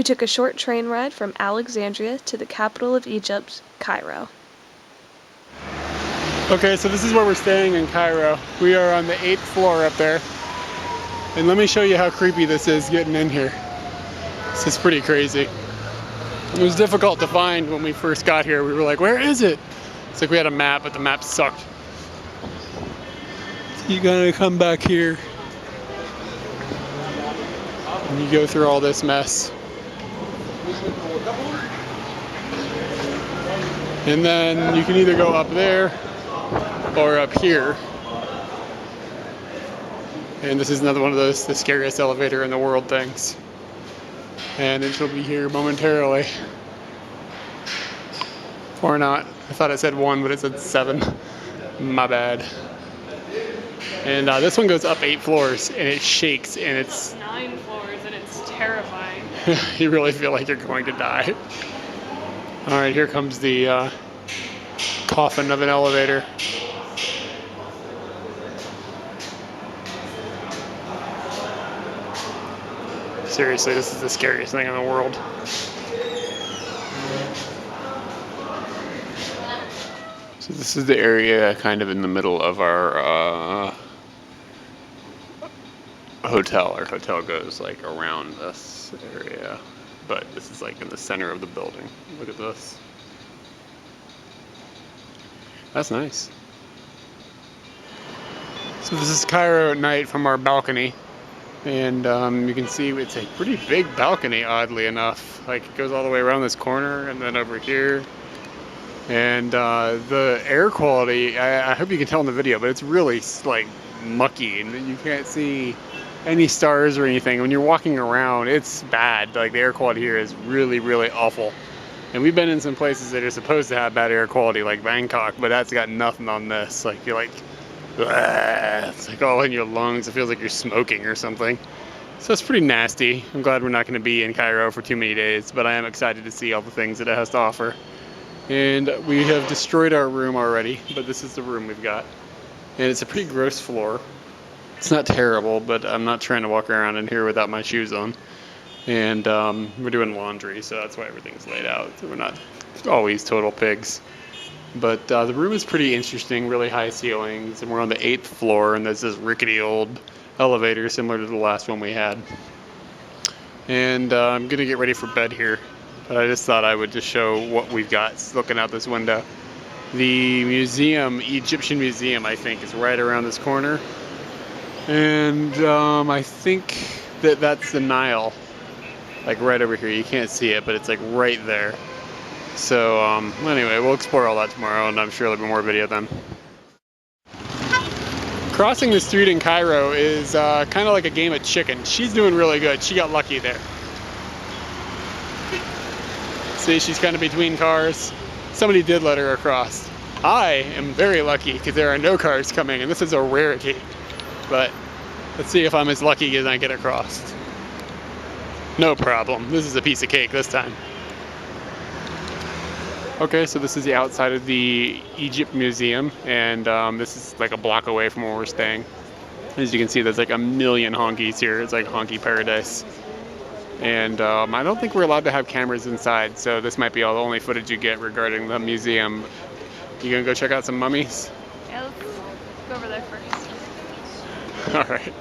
We took a short train ride from Alexandria to the capital of Egypt, Cairo. Okay, so this is where we're staying in Cairo. We are on the 8th floor up there. And let me show you how creepy this is getting in here. This is pretty crazy. It was difficult to find when we first got here. We were like, where is it? It's like we had a map, but the map sucked. So you gotta come back here. And you go through all this mess. And then you can either go up there or up here. And this is another one of those, the scariest elevator in the world things. And it will be here momentarily. Or not. I thought it said 1, but it said 7. My bad. And this one goes up 8 floors, and it shakes, and it's 9 floors, and it's terrifying. You really feel like you're going to die. All right, here comes the coffin of an elevator. Seriously, this is the scariest thing in the world. So this is the area kind of in the middle of our hotel. Our hotel goes like around this area, but this is like in the center of the building. Look at this. That's nice. So this is Cairo at night from our balcony. And you can see it's a pretty big balcony, oddly enough. Like, it goes all the way around this corner and then over here. And the air quality, I hope you can tell in the video, but it's really like mucky and you can't see any stars or anything. When you're walking around, it's bad. Like, the air quality here is really, really awful. And we've been in some places that are supposed to have bad air quality, like Bangkok, but that's got nothing on this. Like, you're like, it's like all in your lungs. It feels like you're smoking or something. So it's pretty nasty. I'm glad we're not going to be in Cairo for too many days, but I am excited to see all the things that it has to offer. And we have destroyed our room already, but this is the room we've got. And it's a pretty gross floor. It's not terrible, but I'm not trying to walk around in here without my shoes on. And we're doing laundry, so that's why everything's laid out. So we're not always total pigs. But the room is pretty interesting, really high ceilings, and we're on the 8th floor, and there's this rickety old elevator similar to the last one we had. And I'm going to get ready for bed here, but I just thought I would just show what we've got looking out this window. The museum, Egyptian museum, I think, is right around this corner. And I think that that's the Nile, like right over here. You can't see it, but it's like right there. So anyway, we'll explore all that tomorrow, and I'm sure there'll be more video then. Crossing the street in Cairo is kind of like a game of chicken. She's doing really good. She got lucky there. See, she's kind of between cars. Somebody did let her across. I am very lucky because there are no cars coming, and this is a rarity. But let's see if I'm as lucky as I get across. No problem. This is a piece of cake this time. Okay, so this is the outside of the Egypt Museum, and this is like a block away from where we're staying. As you can see, there's like a million honkies here. It's like honky paradise. And I don't think we're allowed to have cameras inside, so this might be all the only footage you get regarding the museum. You gonna go check out some mummies? Yeah, let's go over there first. All right.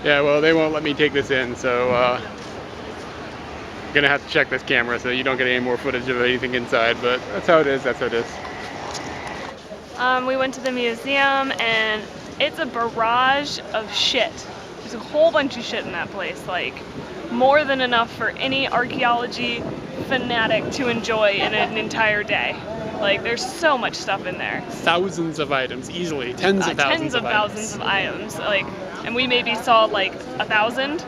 Yeah, well, they won't let me take this in, so gonna have to check this camera so you don't get any more footage of anything inside, but that's how it is. We went to the museum and it's a barrage of shit. There's a whole bunch of shit in that place, like more than enough for any archaeology fanatic to enjoy in an entire day. Like, there's so much stuff in there. Thousands of items, easily. Tens of thousands of items. Like, and we maybe saw like 1,000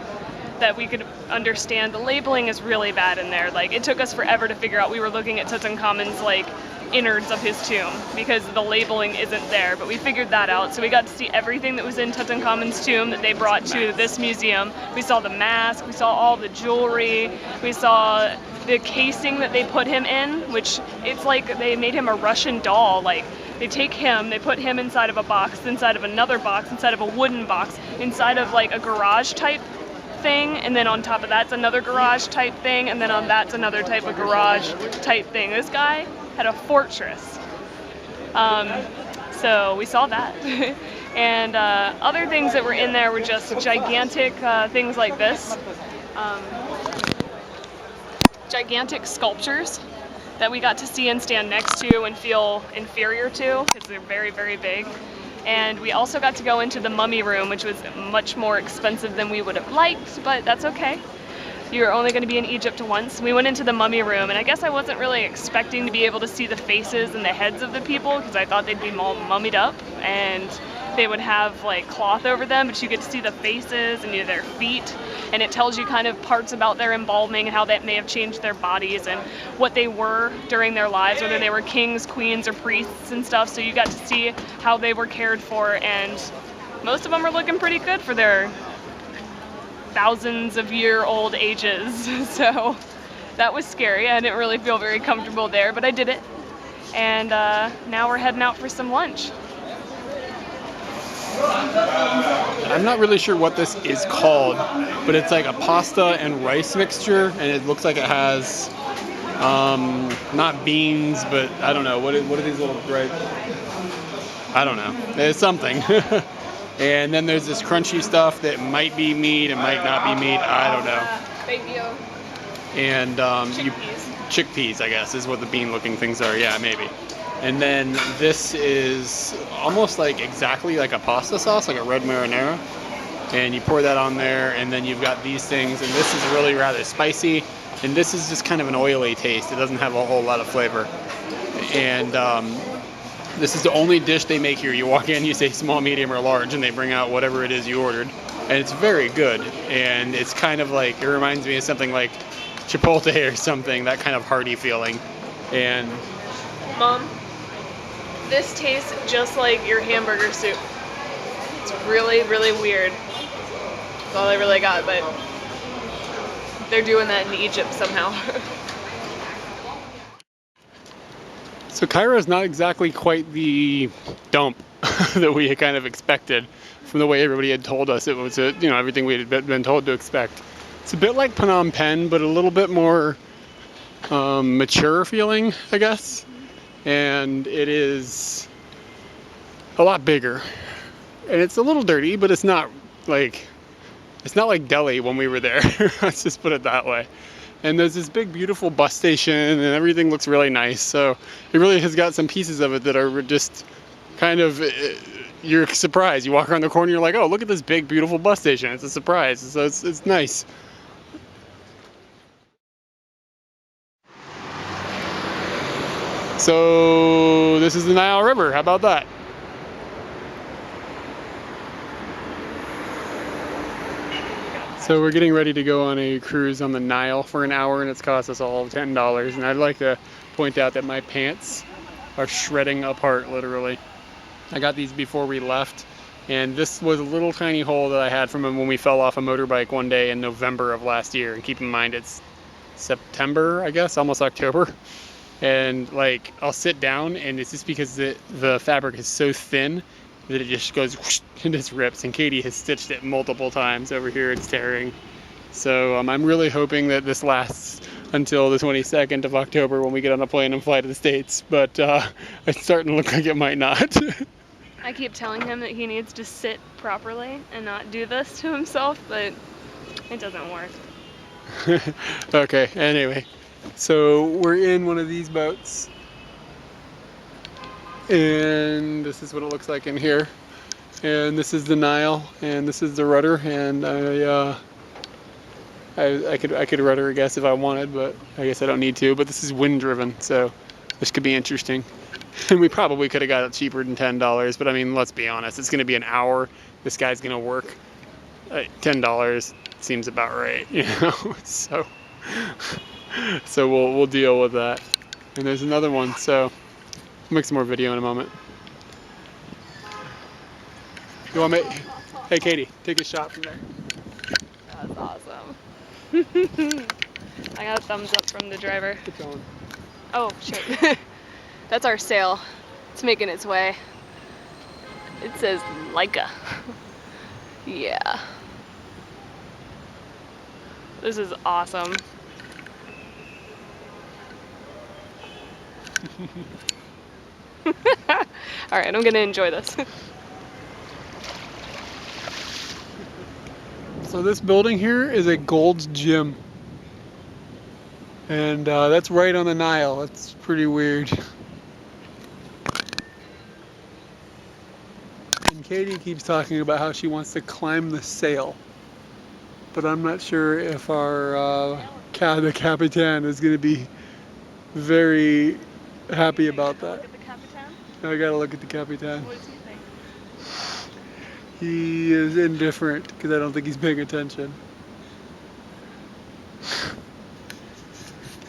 that we could understand. The labeling is really bad in there. Like, it took us forever to figure out. We were looking at Tutankhamun's like innards of his tomb because the labeling isn't there, but we figured that out. So we got to see everything that was in Tutankhamun's tomb that they brought to this museum. We saw the mask, we saw all the jewelry, we saw the casing that they put him in, which it's like they made him a Russian doll. Like, they take him, they put him inside of a box, inside of another box, inside of a wooden box, inside of like a garage type thing, and then on top of that's another garage type thing, and then on that's another type of garage type thing. This guy had a fortress. So we saw that. And other things that were in there were just gigantic things like this. Gigantic sculptures that we got to see and stand next to and feel inferior to because they're very, very big. And we also got to go into the mummy room, which was much more expensive than we would have liked, but that's okay. You're only going to be in Egypt once. We went into the mummy room, and I guess I wasn't really expecting to be able to see the faces and the heads of the people because I thought they'd be all mummied up and they would have like cloth over them, but you get to see the faces and their feet, and it tells you kind of parts about their embalming and how that may have changed their bodies and what they were during their lives, whether they were kings, queens, or priests and stuff. So you got to see how they were cared for, and most of them are looking pretty good for their thousands of year old ages. So that was scary. I didn't really feel very comfortable there, but I did it. And now we're heading out for some lunch. I'm not really sure what this is called, but it's like a pasta and rice mixture, and it looks like it has not beans, but I don't know. What are these little rice? I don't know. It's something. And then there's this crunchy stuff that might be meat, it might not be meat. I don't know. Thank you. And chickpeas, I guess, is what the bean-looking things are. Yeah, maybe. And then this is almost like exactly like a pasta sauce, like a red marinara. And you pour that on there, and then you've got these things, and this is really rather spicy. And this is just kind of an oily taste. It doesn't have a whole lot of flavor. And this is the only dish they make here. You walk in, you say small, medium, or large, and they bring out whatever it is you ordered. And it's very good. And it's kind of like, it reminds me of something like Chipotle or something, that kind of hearty feeling. And Mom, this tastes just like your hamburger soup. It's really, really weird. That's all I really got, but they're doing that in Egypt somehow. So Cairo is not exactly quite the dump that we had kind of expected from the way everybody had told us it was, everything we had been told to expect. It's a bit like Phnom Penh, but a little bit more mature feeling, I guess. And it is a lot bigger. And it's a little dirty, but it's not like Delhi when we were there. Let's just put it that way. And there's this big, beautiful bus station, and everything looks really nice. So it really has got some pieces of it that are just kind of, you're surprised. You walk around the corner, you're like, oh, look at this big, beautiful bus station. It's a surprise. So it's nice. So this is the Nile River. How about that? So we're getting ready to go on a cruise on the Nile for an hour, and it's cost us all $10. And I'd like to point out that my pants are shredding apart, literally. I got these before we left, and this was a little tiny hole that I had from when we fell off a motorbike one day in November of last year. And keep in mind it's September, I guess, almost October. And like, I'll sit down, and it's just because the fabric is so thin that it just goes whoosh, and just rips. And Katie has stitched it multiple times over here. It's tearing. So I'm really hoping that this lasts until the 22nd of October when we get on a plane and fly to the States. But it's starting to look like it might not. I keep telling him that he needs to sit properly and not do this to himself, but it doesn't work. Okay, anyway. So we're in one of these boats. And this is what it looks like in here. And this is the Nile, and this is the rudder, and I could rudder, I guess, if I wanted, but I guess I don't need to. But this is wind driven, so this could be interesting. And we probably could have got it cheaper than $10, but I mean, let's be honest, it's going to be an hour. This guy's going to work. $10 seems about right, you know. So we'll deal with that. And there's another one, so I'll make some more video in a moment. You want me? Hey, Katie, take a shot from there. That's awesome. I got a thumbs up from the driver. Keep going. Oh, shit. That's our sail. It's making its way. It says Leica. Yeah. This is awesome. All right, I'm gonna enjoy this. So this building here is a Gold's Gym. And that's right on the Nile. That's pretty weird. And Katie keeps talking about how she wants to climb the sail. But I'm not sure if our the Capitan is going to be very happy about that. Look at the Capitan. I gotta look at the Capitan. What does he think? He is indifferent because I don't think he's paying attention.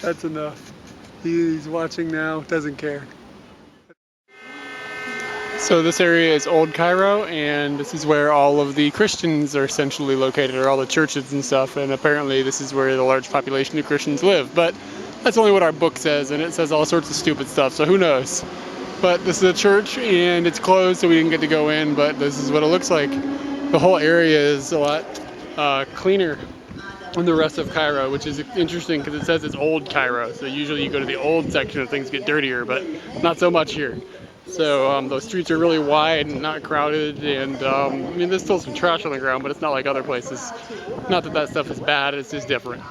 That's enough. He's watching now, doesn't care. So this area is Old Cairo, and this is where all of the Christians are essentially located, or all the churches and stuff, and apparently this is where the large population of Christians live. But that's only what our book says, and it says all sorts of stupid stuff, so who knows. But this is a church, and it's closed, so we didn't get to go in, but this is what it looks like. The whole area is a lot cleaner than the rest of Cairo, which is interesting because it says it's Old Cairo, so usually you go to the old section and things get dirtier, but not so much here. So those streets are really wide and not crowded, and I mean there's still some trash on the ground, but it's not like other places. Not that that stuff is bad, it's just different.